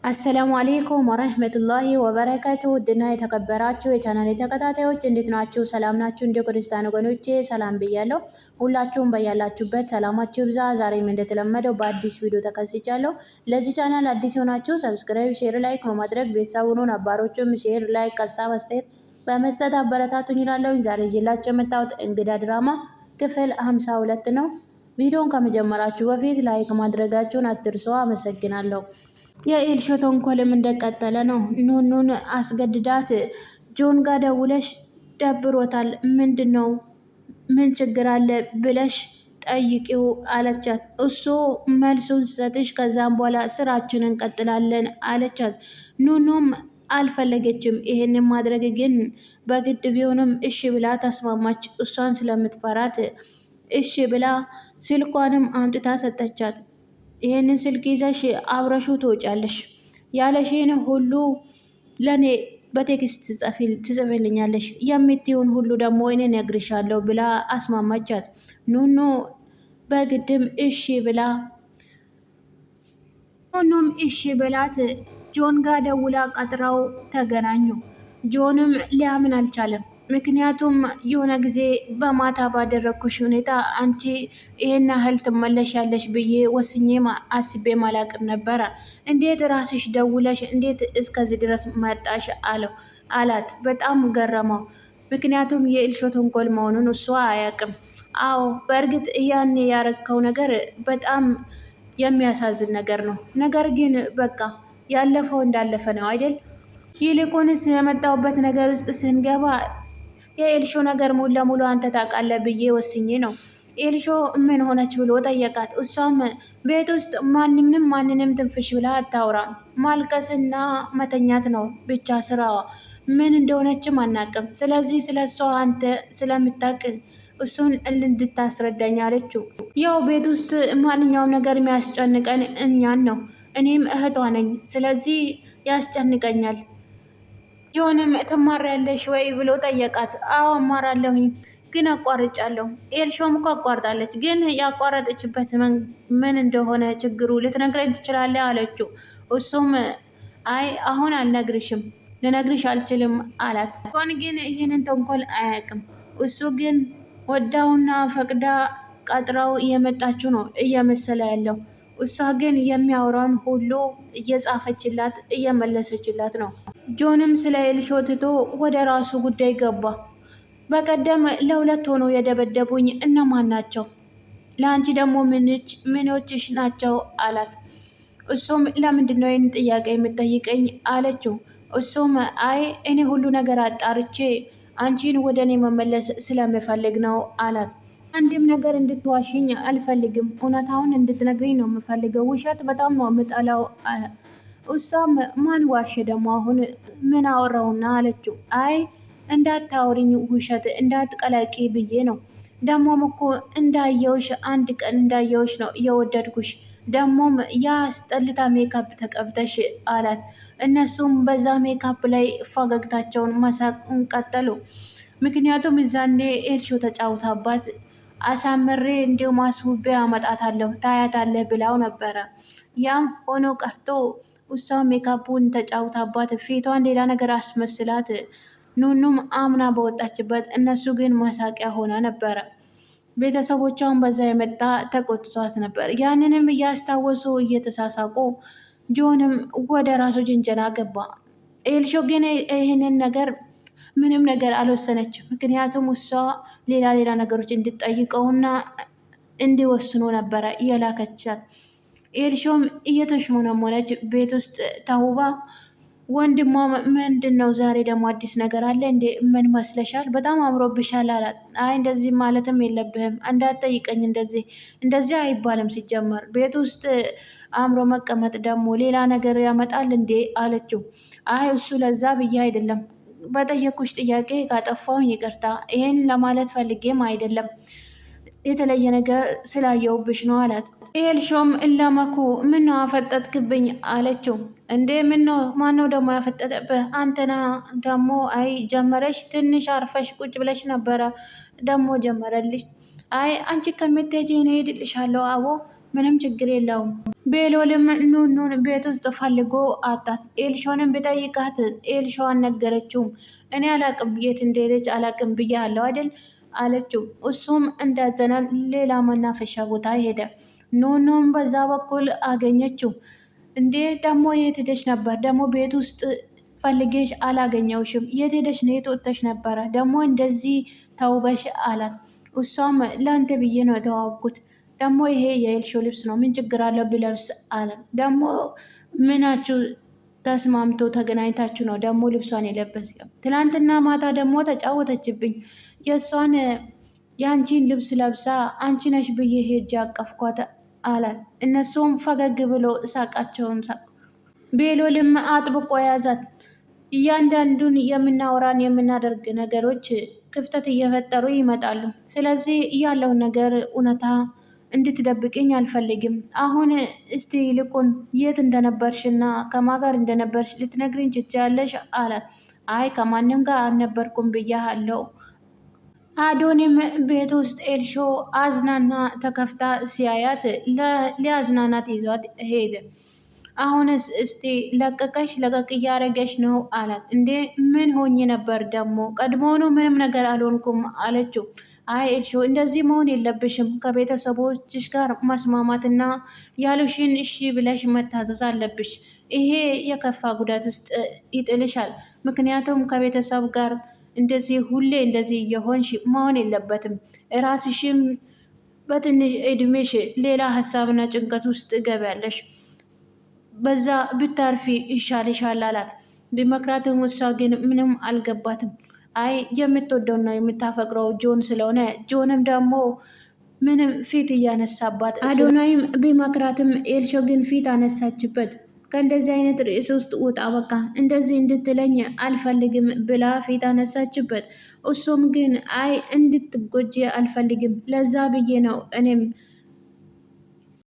አሰላሙ አሌይኩም ወረህመቱላሂ ወበረካቱ ውድና የተከበራችሁ የቻናል ተከታታዮች እንዴት ናችሁ? ሰላም ናችሁ? እንደ ክርስቲያን ወገኖቼ ሰላም ብያለሁ። ሁላችሁም በያላችሁበት ሰላማችሁ ብዛ። ዛሬም እንደተለመደው በአዲስ ቪዲዮ ተከስቻለሁ። ለዚህ ቻናል አዲስ የሆናችሁ ሰብስክራይብ፣ ሼር፣ ላይክ በማድረግ ቤተሰብ ሁኑ። ነባሮችም ሼር፣ ላይክ፣ ሀሳብ አስተያየት በመስጠት አበረታቱኝ እላለሁ። ዛሬ ይዤላችሁ የመጣሁት እንግዳ ድራማ ክፍል 52 ነው። ቪዲዮን ከመጀመራችሁ በፊት ላይክ ማድረጋችሁን አትርሱ። አመሰግናለሁ። የኤልሾ ተንኮልም እንደቀጠለ ነው። ኑኑን አስገድዳት ጆን ጋር ደውለሽ ደብሮታል፣ ምንድን ነው ምን ችግር አለ ብለሽ ጠይቂው አለቻት። እሱ መልሱን ሲሰጥሽ ከዛም በኋላ ስራችንን እንቀጥላለን አለቻት። ኑኑም አልፈለገችም ይሄንን ማድረግ፣ ግን በግድ ቢሆንም እሺ ብላ ተስማማች። እሷን ስለምትፈራት እሺ ብላ ስልኳንም አምጥታ ሰጠቻት። ይህንን ስልክ ይዘሽ አብረሹ ትወጫለሽ፣ ያለሽን ሁሉ ለእኔ በቴክስት ትጽፍልኛለሽ፣ የምትይውን ሁሉ ደግሞ እኔ ነግርሻለሁ ብላ አስማማቻት። ኑኑ በግድም እሺ ብላ ኑኑም እሺ ብላት ጆን ጋር ደውላ ቀጥራው ተገናኙ። ጆንም ሊያምን አልቻለም። ምክንያቱም የሆነ ጊዜ በማታ ባደረግኩሽ ሁኔታ አንቺ ይሄን ያህል ትመለሻለሽ ብዬ ወስኜ አስቤ ማላቅም ነበረ። እንዴት ራስሽ ደውለሽ እንዴት እስከዚህ ድረስ መጣሽ አላት። በጣም ገረመው። ምክንያቱም የኤልሾ ተንኮል መሆኑን እሷ አያውቅም። አዎ በእርግጥ ያኔ ያረከው ነገር በጣም የሚያሳዝን ነገር ነው። ነገር ግን በቃ ያለፈው እንዳለፈ ነው አይደል? ይልቁንስ የመጣሁበት ነገር ውስጥ ስንገባ የኤልሾ ነገር ሙሉ ለሙሉ አንተ ታውቃለህ ብዬ ወስኜ ነው። ኤልሾ ምን ሆነች ብሎ ጠየቃት። እሷም ቤት ውስጥ ማንንም ትንፍሽ ብላ አታውራም፣ ማልቀስና መተኛት ነው ብቻ ስራዋ። ምን እንደሆነችም አናቅም። ስለዚህ ስለ እሷ አንተ ስለምታውቅ እሱን እንድታስረዳኝ አለችው። ያው ቤት ውስጥ ማንኛውም ነገር የሚያስጨንቀን እኛን ነው። እኔም እህቷ ነኝ፣ ስለዚህ ያስጨንቀኛል። ጆንም ትማሪያለሽ ወይ ብሎ ጠየቃት። አዎ እማራለሁኝ፣ ግን አቋርጫለሁ። ኤልሾም እኮ አቋርጣለች፣ ግን ያቋረጠችበት ምን እንደሆነ ችግሩ ልትነግረኝ ትችላለህ አለችው። እሱም አይ አሁን አልነግርሽም፣ ልነግርሽ አልችልም አላት። ሆን ግን ይህንን ተንኮል አያውቅም። እሱ ግን ወዳውና ፈቅዳ ቀጥራው እየመጣችው ነው እየመሰለ ያለው። እሷ ግን የሚያወራውን ሁሉ እየጻፈችላት እየመለሰችላት ነው። ጆንም ስለ ኤልሾ ትቶ ወደ ራሱ ጉዳይ ገባ። በቀደም ለሁለት ሆኖ የደበደቡኝ እነማን ናቸው? ለአንቺ ደግሞ ምኖችሽ ናቸው አላት። እሱም ለምንድን ነው ይህን ጥያቄ የምጠይቀኝ አለችው። እሱም አይ እኔ ሁሉ ነገር አጣርቼ አንቺን ወደ እኔ መመለስ ስለምፈልግ ነው አላት። አንድም ነገር እንድትዋሽኝ አልፈልግም፣ እውነታውን እንድትነግሪኝ ነው የምፈልገው። ውሸት በጣም ነው የምጠላው አለ። እሷም ማን ዋሸ ደግሞ አሁን ምን አወራውና አለችው። አይ እንዳታወሪኝ ውሸት እንዳትቀላቂ ብዬ ነው። ደግሞም እኮ እንዳየውሽ አንድ ቀን እንዳየውሽ ነው የወደድኩሽ። ደግሞም ያ አስጠልታ ሜካፕ ተቀብተሽ አላት። እነሱም በዛ ሜካፕ ላይ ፈገግታቸውን መሳቅን ቀጠሉ። ምክንያቱም እዛኔ ኤልሾ ተጫውታባት አሳምሬ እንዲሁም አስውቤ አመጣታለሁ ታያታለህ ብላው ነበረ። ያም ሆኖ ቀርቶ እሷ ሜካፑን ተጫውታባት ፊቷን ሌላ ነገር አስመስላት ኑኑም አምና በወጣችበት፣ እነሱ ግን መሳቂያ ሆና ነበረ። ቤተሰቦቿን በዛ የመጣ ተቆጥቷት ነበር። ያንንም እያስታወሱ እየተሳሳቁ ጆንም ወደ ራሱ ጅንጀና ገባ። ኤልሾ ግን ይህንን ነገር ምንም ነገር አልወሰነችም። ምክንያቱም እሷ ሌላ ነገሮች እንድጠይቀውና እንዲወስኑ ነበረ እየላከቻት። ኤልሾም እየተሽሞነሞነች ቤት ውስጥ ተውባ ወንድሟ ምንድን ነው ዛሬ ደግሞ አዲስ ነገር አለ እንዴ? ምን መስለሻል? በጣም አምሮብሻል አላት። አይ እንደዚህ ማለትም የለብህም እንዳትጠይቀኝ፣ እንደዚህ አይባልም። ሲጀመር ቤት ውስጥ አምሮ መቀመጥ ደግሞ ሌላ ነገር ያመጣል እንዴ አለችው። አይ እሱ ለዛ ብዬ አይደለም፣ በጠየኩሽ ጥያቄ ካጠፋውኝ ይቅርታ፣ ይሄን ለማለት ፈልጌም አይደለም፣ የተለየ ነገር ስላየውብሽ ነው አላት። ኤልሾም እለመኩ ምነው አፈጠጥክብኝ አለችው። እንዴ ምነው ማነው ደግሞ ያፈጠጠብህ? አንተና ደግሞ አይ ጀመረሽ፣ ትንሽ አርፈሽ ቁጭ ብለሽ ነበረ ደግሞ ጀመረልሽ። አይ አንቺ ከምትሄጂ እኔ ሄድልሻለሁ። አቦ ምንም ችግር የለውም። ቤሎልም ኑኑን ቤት ውስጥ ፈልጎ አጣት። ኤልሾንም ቢጠይቃት ኤልሾ አልነገረችውም። እኔ አላቅም የት እንደሄደች አላቅም ብያለሁ አይደል አለችው። እሱም እንዳዘነ ሌላ መናፈሻ ቦታ ሄደ። ኑኑም በዛ በኩል አገኘችው። እንዴ ደግሞ የት ሄደሽ ነበር? ደግሞ ቤት ውስጥ ፈልጌሽ አላገኘውሽም። የት ሄደሽ ነው? የት ወጥተሽ ነበረ? ደግሞ እንደዚህ ተውበሽ አላት። እሷም ለአንተ ብዬ ነው የተዋብኩት። ደግሞ ይሄ የኤልሾ ልብስ ነው፣ ምን ችግር አለው ብለብስ አለ። ደግሞ ምናችሁ ተስማምቶ ተገናኝታችሁ ነው ደግሞ ልብሷን የለበስ? ትናንትና ማታ ደግሞ ተጫወተችብኝ። የእሷን የአንቺን ልብስ ለብሳ አንቺ ነሽ ብዬ ሄጄ አቀፍኳት አላት። እነሱም ፈገግ ብሎ ሳቃቸውን ሳቁ። ቤሎልም አጥብቆ ያዛት። እያንዳንዱን የምናወራን የምናደርግ ነገሮች ክፍተት እየፈጠሩ ይመጣሉ። ስለዚህ ያለውን ነገር እውነታ እንድትደብቅኝ አልፈልግም። አሁን እስቲ ይልቁን የት እንደነበርሽና ከማን ጋር እንደነበርሽ ልትነግሪኝ ትችያለሽ አላት። አይ ከማንም ጋር አልነበርኩም ብያለሁ። አዶኒም ቤት ውስጥ ኤልሾ አዝናና ተከፍታ ሲያያት ሊያዝናናት ይዟት ሄደ። አሁንስ እስቲ ለቀቀሽ ለቀቅ እያረገሽ ነው አላት። እንዴ ምን ሆኜ ነበር ደግሞ? ቀድሞውኑ ምንም ነገር አልሆንኩም አለችው። አይ ኤልሾ እንደዚህ መሆን የለብሽም። ከቤተሰቦችሽ ጋር መስማማትና ያሉሽን እሺ ብለሽ መታዘዝ አለብሽ። ይሄ የከፋ ጉዳት ውስጥ ይጥልሻል። ምክንያቱም ከቤተሰብ ጋር እንደዚህ ሁሌ እንደዚህ እየሆንሽ መሆን የለበትም። ራስሽም በትንሽ እድሜሽ ሌላ ሀሳብና ጭንቀት ውስጥ ገቢያለሽ። በዛ ብታርፊ ይሻልሻል አላት። ቢመክራትም እሷ ግን ምንም አልገባትም። አይ የምትወደውና የምታፈቅረው ጆን ስለሆነ ጆንም ደግሞ ምንም ፊት እያነሳባት፣ አዶናይም ቢመክራትም ኤልሾ ግን ፊት አነሳችበት። ከእንደዚህ አይነት ርዕስ ውስጥ ውጣ፣ በቃ እንደዚህ እንድትለኝ አልፈልግም ብላ ፊት አነሳችበት። እሱም ግን አይ እንድትጎጂ አልፈልግም፣ ለዛ ብዬ ነው እኔም